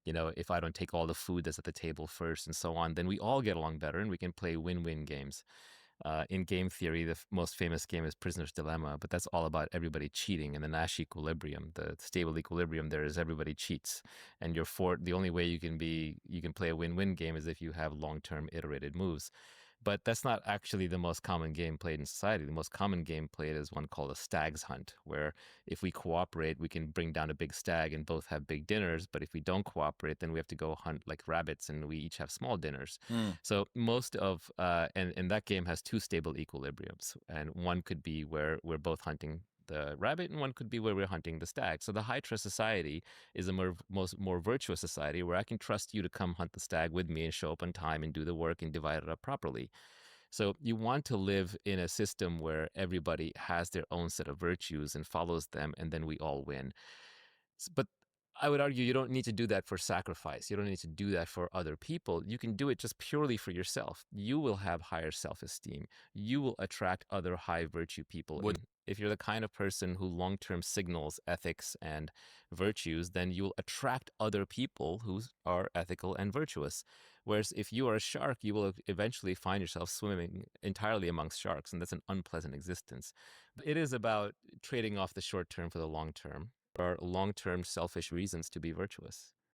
if I don't take all the food that's at the table first and so on, then we all get along better and we can play win-win games. In game theory, the most famous game is Prisoner's Dilemma, but that's all about everybody cheating. And the Nash equilibrium, the stable equilibrium, there is everybody cheats, and the only way you can play a win-win game is if you have long-term iterated moves. But that's not actually the most common game played in society. The most common game played is one called a stag's hunt, where if we cooperate, we can bring down a big stag and both have big dinners. But if we don't cooperate, then we have to go hunt like rabbits and we each have small dinners. Mm. So and that game has two stable equilibriums, and one could be where we're both hunting the rabbit, and one could be where we're hunting the stag. So the high trust society is a more virtuous society where I can trust you to come hunt the stag with me and show up on time and do the work and divide it up properly. So you want to live in a system where everybody has their own set of virtues and follows them, and then we all win. But I would argue you don't need to do that for sacrifice. You don't need to do that for other people. You can do it just purely for yourself. You will have higher self-esteem. You will attract other high virtue people. Would And if you're the kind of person who long-term signals ethics and virtues, then you'll attract other people who are ethical and virtuous. Whereas if you are a shark, you will eventually find yourself swimming entirely amongst sharks, and that's an unpleasant existence. It is about trading off the short term for the long term. Are long-term selfish reasons to be virtuous.